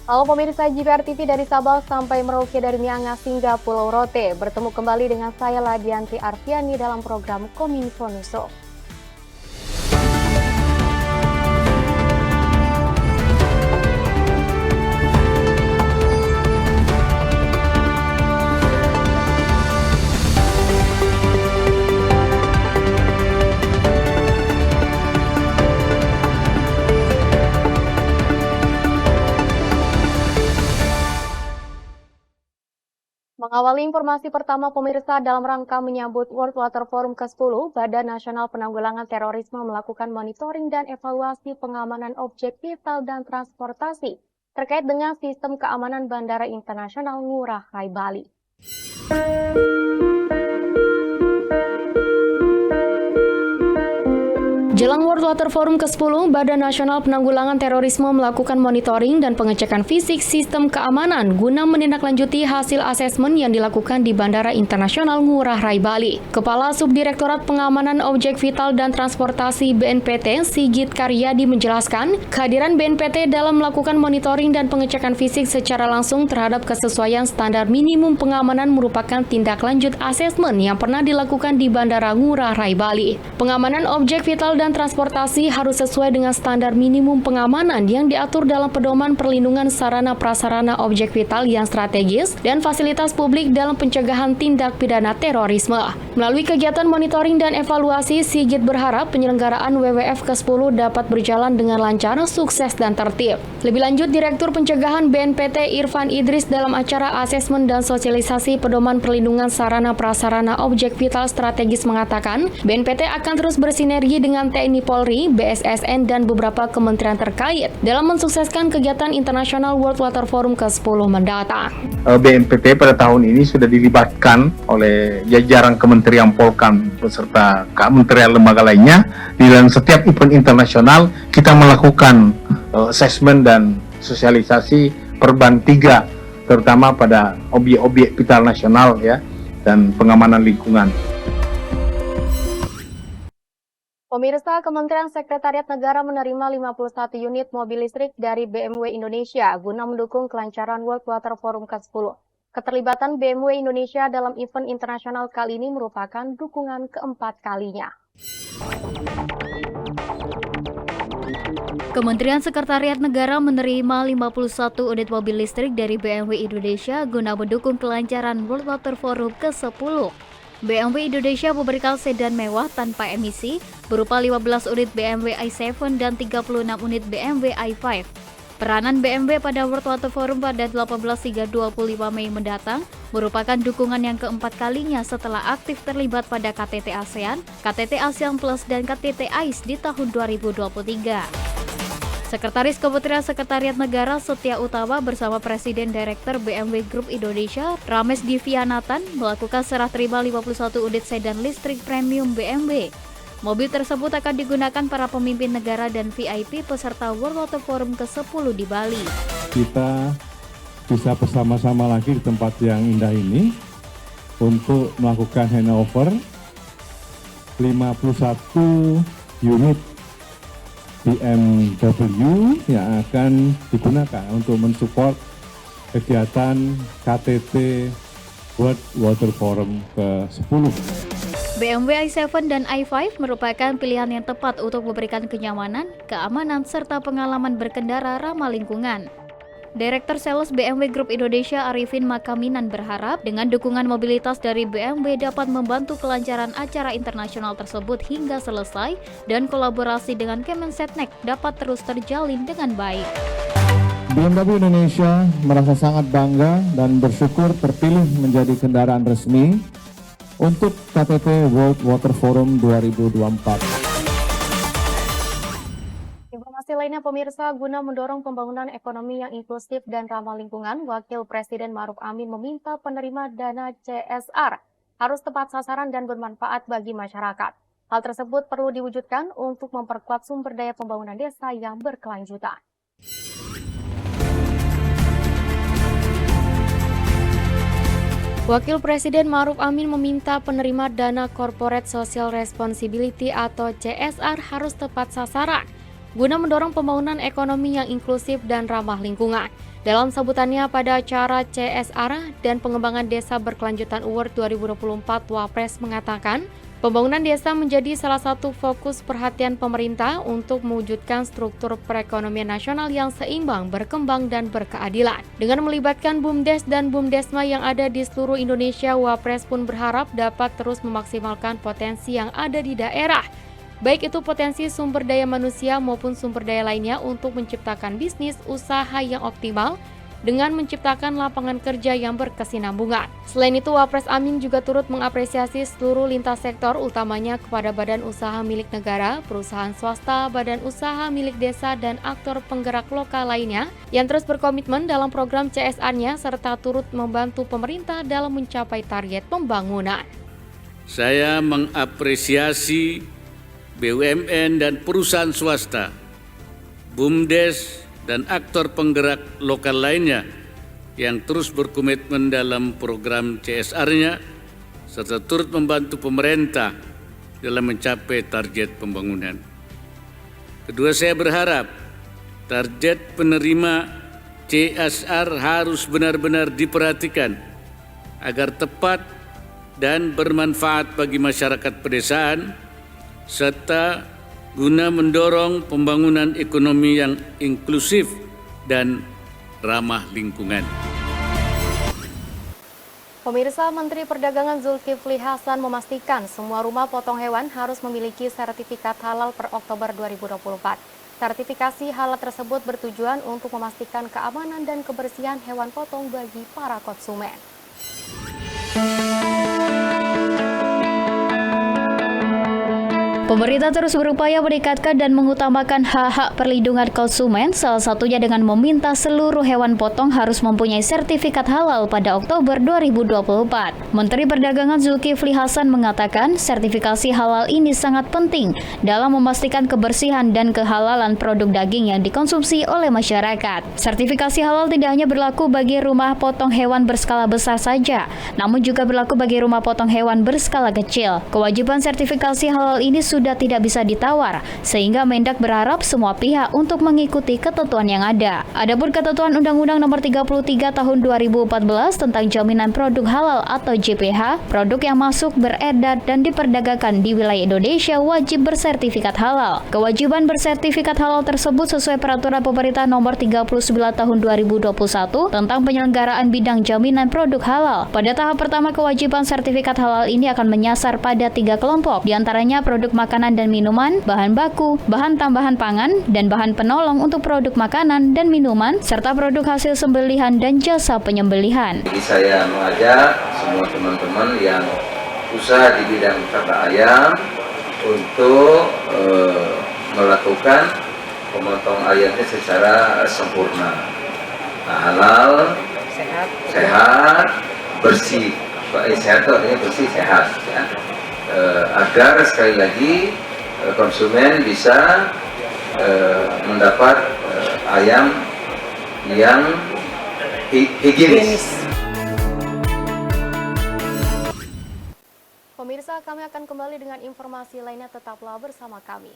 Halo pemirsa JPR TV dari Sabang sampai Merauke dari Miangas hingga Pulau Rote. Bertemu kembali dengan saya Ladianti Arfiani dalam program Kominfo Nuso. Mengawali informasi pertama pemirsa dalam rangka menyambut World Water Forum ke-10, Badan Nasional Penanggulangan Terorisme melakukan monitoring dan evaluasi pengamanan objek vital dan transportasi terkait dengan sistem keamanan Bandara Internasional Ngurah Rai Bali. Jelang World Water Forum ke-10, Badan Nasional Penanggulangan Terorisme melakukan monitoring dan pengecekan fisik sistem keamanan guna menindaklanjuti hasil asesmen yang dilakukan di Bandara Internasional Ngurah Rai Bali. Kepala Subdirektorat Pengamanan Objek Vital dan Transportasi BNPT, Sigit Karyadi menjelaskan, kehadiran BNPT dalam melakukan monitoring dan pengecekan fisik secara langsung terhadap kesesuaian standar minimum pengamanan merupakan tindak lanjut asesmen yang pernah dilakukan di Bandara Ngurah Rai Bali. Pengamanan objek vital dan transportasi harus sesuai dengan standar minimum pengamanan yang diatur dalam Pedoman Perlindungan Sarana Prasarana Objek Vital yang Strategis dan Fasilitas Publik dalam Pencegahan Tindak Pidana Terorisme. Melalui kegiatan monitoring dan evaluasi, Sigit berharap penyelenggaraan WWF ke-10 dapat berjalan dengan lancar, sukses, dan tertib. Lebih lanjut, Direktur Pencegahan BNPT Irfan Idris dalam acara asesmen dan sosialisasi Pedoman Perlindungan Sarana Prasarana Objek Vital Strategis mengatakan, BNPT akan terus bersinergi dengan TNI Polri, BSSN, dan beberapa kementerian terkait dalam mensukseskan kegiatan International World Water Forum ke-10 mendatang. BNPT pada tahun ini sudah dilibatkan oleh jajaran Kementerian Polkam beserta kementerian lembaga lainnya. Di dalam setiap event internasional kita melakukan assessment dan sosialisasi perban 3, terutama pada objek-objek vital nasional ya dan pengamanan lingkungan. Pemirsa, Kementerian Sekretariat Negara menerima 51 unit mobil listrik dari BMW Indonesia guna mendukung kelancaran World Water Forum ke-10. Keterlibatan BMW Indonesia dalam event internasional kali ini merupakan dukungan keempat kalinya. Kementerian Sekretariat Negara menerima 51 unit mobil listrik dari BMW Indonesia guna mendukung kelancaran World Water Forum ke-10. BMW Indonesia memberikan sedan mewah tanpa emisi berupa 15 unit BMW i7 dan 36 unit BMW i5. Peranan BMW pada World Water Forum pada 18 hingga 25 Mei mendatang merupakan dukungan yang keempat kalinya setelah aktif terlibat pada KTT ASEAN, KTT ASEAN Plus, dan KTT AIS di tahun 2023. Sekretaris Kementerian Sekretariat Negara Setia Utama bersama Presiden Direktur BMW Group Indonesia Rames Divianathan melakukan serah terima 51 unit sedan listrik premium BMW. Mobil tersebut akan digunakan para pemimpin negara dan VIP peserta World Water Forum ke-10 di Bali. Kita bisa bersama-sama lagi di tempat yang indah ini untuk melakukan handover 51 unit BMW yang akan digunakan untuk mensupport kegiatan KTT World Water Forum ke-10. BMW i7 dan i5 merupakan pilihan yang tepat untuk memberikan kenyamanan, keamanan, serta pengalaman berkendara ramah lingkungan. Direktur Sales BMW Group Indonesia Arifin Makaminan berharap dengan dukungan mobilitas dari BMW dapat membantu kelancaran acara internasional tersebut hingga selesai dan kolaborasi dengan Kemensetnek dapat terus terjalin dengan baik. BMW Indonesia merasa sangat bangga dan bersyukur terpilih menjadi kendaraan resmi untuk KTT World Water Forum 2024. Informasi lainnya pemirsa, guna mendorong pembangunan ekonomi yang inklusif dan ramah lingkungan, Wakil Presiden Ma'ruf Amin meminta penerima dana CSR harus tepat sasaran dan bermanfaat bagi masyarakat. Hal tersebut perlu diwujudkan untuk memperkuat sumber daya pembangunan desa yang berkelanjutan. Wakil Presiden Ma'ruf Amin meminta penerima dana Corporate Social Responsibility atau CSR harus tepat sasaran guna mendorong pembangunan ekonomi yang inklusif dan ramah lingkungan. Dalam sambutannya pada acara CSR dan Pengembangan Desa Berkelanjutan Award 2024, Wapres mengatakan, pembangunan desa menjadi salah satu fokus perhatian pemerintah untuk mewujudkan struktur perekonomian nasional yang seimbang, berkembang, dan berkeadilan. Dengan melibatkan BUMDes dan BUMDesma yang ada di seluruh Indonesia, Wapres pun berharap dapat terus memaksimalkan potensi yang ada di daerah, baik itu potensi sumber daya manusia maupun sumber daya lainnya untuk menciptakan bisnis usaha yang optimal dengan menciptakan lapangan kerja yang berkesinambungan. Selain itu, Wapres Amin juga turut mengapresiasi seluruh lintas sektor, utamanya kepada badan usaha milik negara, perusahaan swasta, badan usaha milik desa, dan aktor penggerak lokal lainnya yang terus berkomitmen dalam program CSR-nya serta turut membantu pemerintah dalam mencapai target pembangunan. Saya mengapresiasi BUMN dan perusahaan swasta, BUMDes, dan aktor penggerak lokal lainnya yang terus berkomitmen dalam program CSR-nya serta turut membantu pemerintah dalam mencapai target pembangunan. Kedua, saya berharap target penerima CSR harus benar-benar diperhatikan agar tepat dan bermanfaat bagi masyarakat pedesaan serta guna mendorong pembangunan ekonomi yang inklusif dan ramah lingkungan. Pemirsa, Menteri Perdagangan Zulkifli Hasan memastikan semua rumah potong hewan harus memiliki sertifikat halal per Oktober 2024. Sertifikasi halal tersebut bertujuan untuk memastikan keamanan dan kebersihan hewan potong bagi para konsumen. Pemerintah terus berupaya meningkatkan dan mengutamakan hak-hak perlindungan konsumen, salah satunya dengan meminta seluruh hewan potong harus mempunyai sertifikat halal pada Oktober 2024. Menteri Perdagangan Zulkifli Hasan mengatakan sertifikasi halal ini sangat penting dalam memastikan kebersihan dan kehalalan produk daging yang dikonsumsi oleh masyarakat. Sertifikasi halal tidak hanya berlaku bagi rumah potong hewan berskala besar saja, namun juga berlaku bagi rumah potong hewan berskala kecil. Kewajiban sertifikasi halal ini sudah tidak bisa ditawar, sehingga Mendak berharap semua pihak untuk mengikuti ketentuan yang ada. Adapun ketentuan Undang-Undang Nomor 33 Tahun 2014 tentang Jaminan Produk Halal atau JPH, produk yang masuk, beredar, dan diperdagangkan di wilayah Indonesia wajib bersertifikat halal. Kewajiban bersertifikat halal tersebut sesuai Peraturan Pemerintah Nomor 39 Tahun 2021 tentang penyelenggaraan bidang jaminan produk halal. Pada tahap pertama, kewajiban sertifikat halal ini akan menyasar pada 3 kelompok, diantaranya produk makanan dan minuman, bahan baku, bahan tambahan pangan, dan bahan penolong untuk produk makanan dan minuman, serta produk hasil sembelihan dan jasa penyembelihan. Jadi saya mengajak semua teman-teman yang usaha di bidang ternak ayam untuk melakukan pemotong ayamnya secara sempurna, halal, sehat, bersih. Sehat itu artinya bersih, sehat, ya. Agar sekali lagi konsumen bisa mendapat ayam yang higienis. Pemirsa, kami akan kembali dengan informasi lainnya, tetaplah bersama kami.